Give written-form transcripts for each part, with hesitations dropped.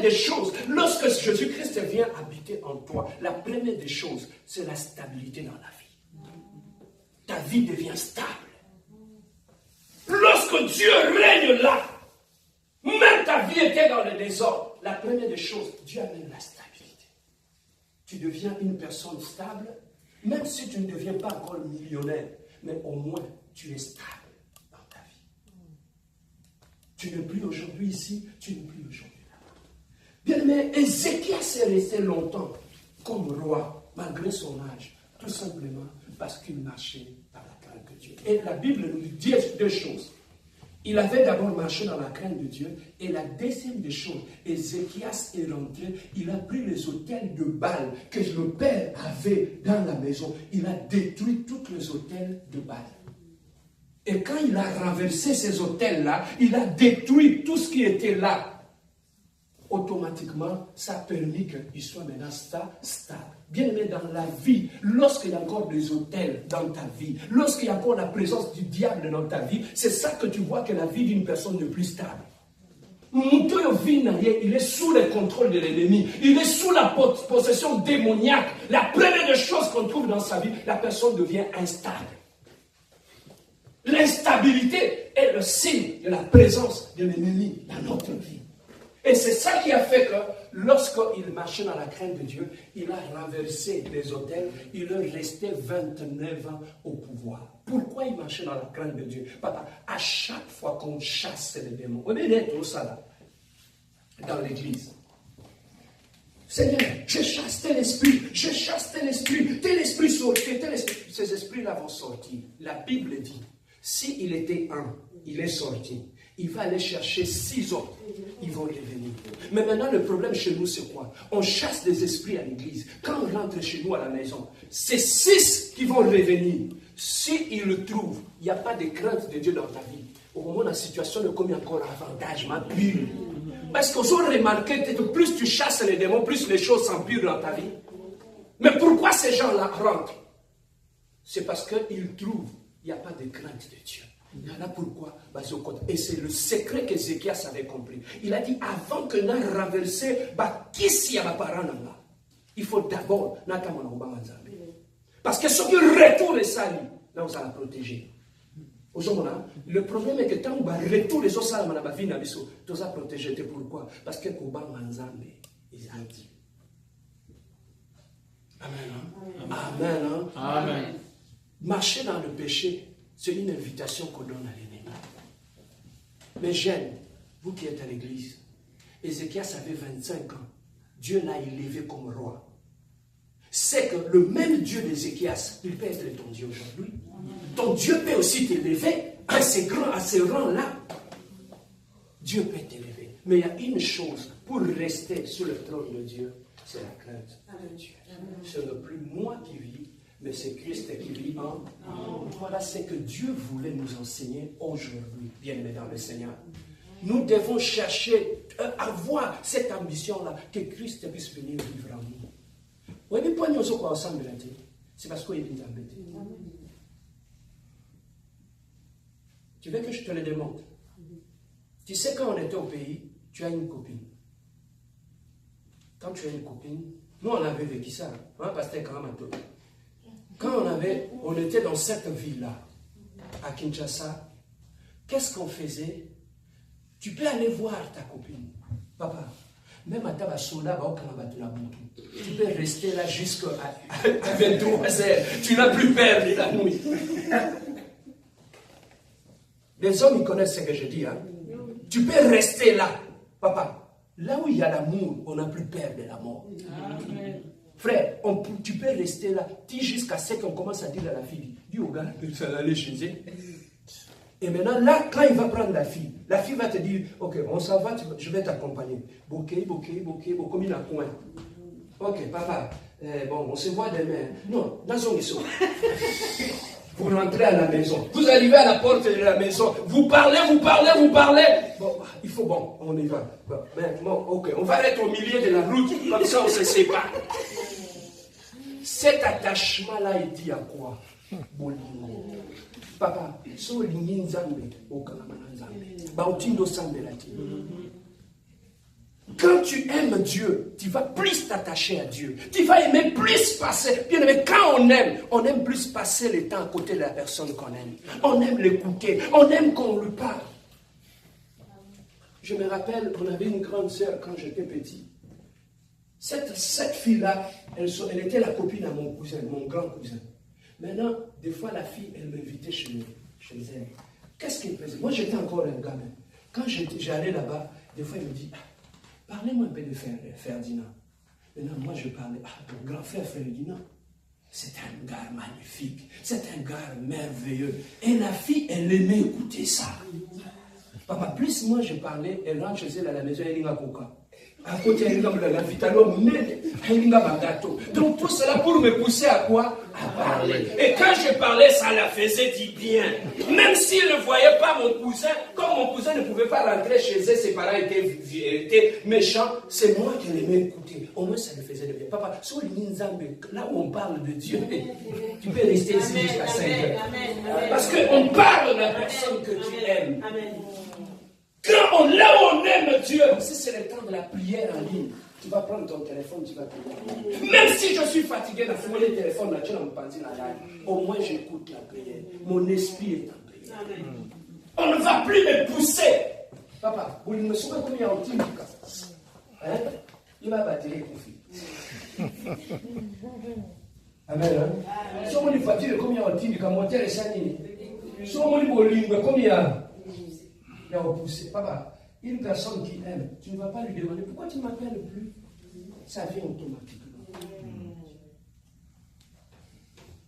des choses, lorsque Jésus-Christ vient habiter en toi, la première des choses, c'est la stabilité dans la vie. Ta vie devient stable. Lorsque Dieu règne là, même ta vie était dans le désordre, la première des choses, Dieu amène la stabilité. Tu deviens une personne stable, même si tu ne deviens pas encore millionnaire, mais au moins tu es stable dans ta vie. Tu n'es plus aujourd'hui ici, tu n'es plus aujourd'hui là-bas. Bien aimé, Ézéchias est resté longtemps comme roi, malgré son âge, tout simplement parce qu'il marchait par la crainte de Dieu. Et la Bible nous dit deux choses. Il avait d'abord marché dans la crainte de Dieu. Et la deuxième des choses, Ézéchias est rentré, il a pris les autels de Baal que le père avait dans la maison. Il a détruit tous les autels de Baal. Et quand il a renversé ces autels-là, il a détruit tout ce qui était là. Automatiquement, ça a permis qu'il soit maintenant stable. Bien aimé, dans la vie, lorsqu'il y a encore des autels dans ta vie, lorsqu'il y a encore la présence du diable dans ta vie, c'est ça que tu vois que la vie d'une personne n'est plus stable. Il est sous le contrôle de l'ennemi, il est sous la possession démoniaque. La première des choses qu'on trouve dans sa vie, la personne devient instable. L'instabilité est le signe de la présence de l'ennemi dans notre vie. Et c'est ça qui a fait que lorsqu'il marchait dans la crainte de Dieu, il a renversé les autels, il est resté 29 ans au pouvoir. Pourquoi il marchait dans la crainte de Dieu? Papa, à chaque fois qu'on chasse les démons, on est tout ça là, dans l'église. Seigneur, je chasse tel esprit, je chasse tel esprit, ces esprits-là vont sortir. La Bible dit, s'il était un, il est sorti. Il va aller chercher 6 autres. Ils vont revenir. Mais maintenant, le problème chez nous, c'est quoi? On chasse des esprits à l'église. Quand on rentre chez nous à la maison, c'est 6 qui vont revenir. S'ils le trouvent, il n'y a pas de crainte de Dieu dans ta vie. Au moment où la situation ne commet encore avantage, ma pure. Parce qu'ils ont remarqué que plus tu chasses les démons, plus les choses s'empirent dans ta vie. Mais pourquoi ces gens-là rentrent? C'est parce qu'ils trouvent qu'il n'y a pas de crainte de Dieu. Il y en a pourquoi? Et c'est le secret qu'Ézéchias avait compris. Il a dit, avant que nous renversions, qui s'y a parent là? Il faut d'abord, parce que ce qui retourne ça, là, on va protéger. Le problème est que quand on va retourner les autres, on va protéger. Pourquoi? Parce que on va ils ont dit. Amen. Amen. Amen. Marcher dans le péché, c'est une invitation qu'on donne à l'ennemi. Mais jeunes, vous qui êtes à l'église, Ézéchias avait 25 ans. Dieu l'a élevé comme roi. C'est que le même Dieu d'Ézéchias, il peut être ton Dieu aujourd'hui. Ton Dieu peut aussi t'élever à ces rangs-là. Dieu peut t'élever. Mais il y a une chose, pour rester sur le trône de Dieu, c'est la crainte de Dieu. Ce n'est plus moi qui vis, mais c'est Christ qui vit en nous. Voilà ce que Dieu voulait nous enseigner aujourd'hui, bien-aimés dans le Seigneur. Nous devons chercher, avoir cette ambition-là, que Christ puisse venir vivre en nous. Oui, mais pourquoi nous ensemble là, c'est parce qu'il est embêté. Tu veux que je te le démontre? Tu sais, quand on était au pays, tu as une copine. Quand tu as une copine, nous on avait vécu ça, hein, Pasteur Karamato. Quand on était dans cette ville-là, à Kinshasa, qu'est-ce qu'on faisait? Tu peux aller voir ta copine. Papa, même à Tabasola, tu peux rester là jusqu'à 23h. Tu n'as plus peur de la nuit. Les hommes, ils connaissent ce que je dis. Hein? Tu peux rester là. Papa, là où il y a l'amour, on n'a plus peur de la mort. Amen. Frère, tu peux rester là, jusqu'à ce qu'on commence à dire à la fille, dis au gars, tu vas aller chez eux. Et maintenant, là, quand il va prendre la fille va te dire, ok, on s'en va, je vais t'accompagner. Bokeh, comme il a coin. Ok, papa, bon, on se voit demain. Non, dans son maison. Vous rentrez à la maison, vous arrivez à la porte de la maison, vous parlez. Bon, il faut, on y va. Bon, ok, on va être au milieu de la route, comme ça on se sépare. Cet attachement-là, il dit à quoi? Papa, so lingin zambe, o kalamana zambe. Bautindo sambe lati. Quand tu aimes Dieu, tu vas plus t'attacher à Dieu. Tu vas aimer plus passer. Bien aimé, quand on aime plus passer le temps à côté de la personne qu'on aime. On aime l'écouter. On aime qu'on lui parle. Je me rappelle, on avait une grande sœur quand j'étais petit. Cette fille-là, elle était la copine à mon cousin, mon grand cousin. Maintenant, des fois, la fille, elle m'invitait chez elle. Qu'est-ce qu'elle faisait? Moi, j'étais encore un gamin. Quand j'allais là-bas, des fois, elle me dit, parlez-moi un peu de Ferdinand. Maintenant, moi, je parlais, mon grand frère Ferdinand, c'est un gars magnifique, c'est un gars merveilleux. Et la fille, elle aimait écouter ça. Papa, plus moi, je parlais, elle rentre chez elle à la maison, elle a coca. À côté, elle a la vitalo, elle a un gâteau. Donc, tout cela pour me pousser à quoi? À parler. Et quand je parlais, ça la faisait du bien. Même s'il ne voyait pas mon cousin, comme mon cousin ne pouvait pas rentrer chez elle, ses parents étaient méchants, c'est moi qui l'aimais écouter. Au moins, ça lui faisait du bien. Papa, sur là où on parle de Dieu, tu peux rester ici jusqu'à 5 heures. Parce qu'on parle de la personne que tu aimes. Là où on aime Dieu, si c'est le temps de la prière en ligne, tu vas prendre ton téléphone, tu vas prier. Même si je suis fatigué, le téléphone, là, tu vas me penser la ligne. Au moins, j'écoute la prière. Mon esprit est en prière. On ne va plus me pousser. Papa, vous me souvenez combien il y a en team? Il va battre les conflits. Amen. Si on est fatigué, combien il y a en team? Comment dire les sanini? Si on est bolingue, combien il y a? Il a repoussé. Papa, une personne qui aime, tu ne vas pas lui demander pourquoi tu ne m'appelles plus. Ça vient automatiquement.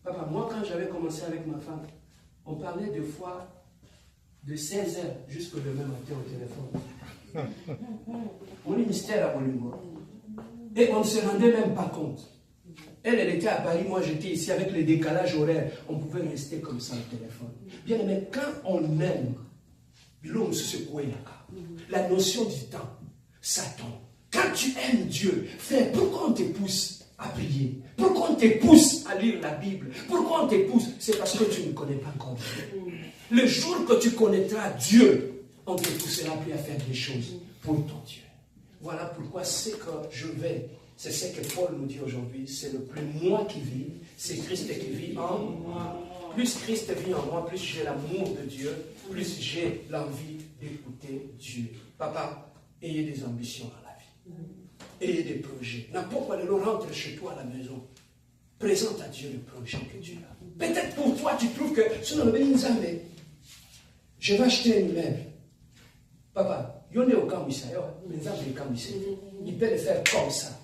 Papa, moi quand j'avais commencé avec ma femme, on parlait des fois de 16h jusqu'au lendemain matin au téléphone. On est mystère à Bolingo. Et on ne se rendait même pas compte. Elle était à Paris, moi j'étais ici avec le décalage horaire. On pouvait rester comme ça au téléphone. Bien aimé, quand on aime, l'homme se secoue la notion du temps, ça tombe. Quand tu aimes Dieu, frère, pourquoi on te pousse à prier? Pourquoi on te pousse à lire la Bible? Pourquoi on te pousse? C'est parce que tu ne connais pas encore Dieu. Le jour que tu connaîtras Dieu, on te poussera plus à faire des choses pour ton Dieu. Voilà pourquoi c'est que je vais. C'est ce que Paul nous dit aujourd'hui. C'est le plus moi qui vis, c'est Christ qui vit en moi. Plus Christ vit en moi, plus j'ai l'amour de Dieu, plus j'ai l'envie d'écouter Dieu. Papa, ayez des ambitions dans la vie. Ayez des projets. N'importe quoi, rentre chez toi à la maison. Présente à Dieu le projet que Dieu a. Peut-être pour toi, tu trouves que je vais acheter une meuble. Papa, il y en a au camp, il peut le faire comme ça.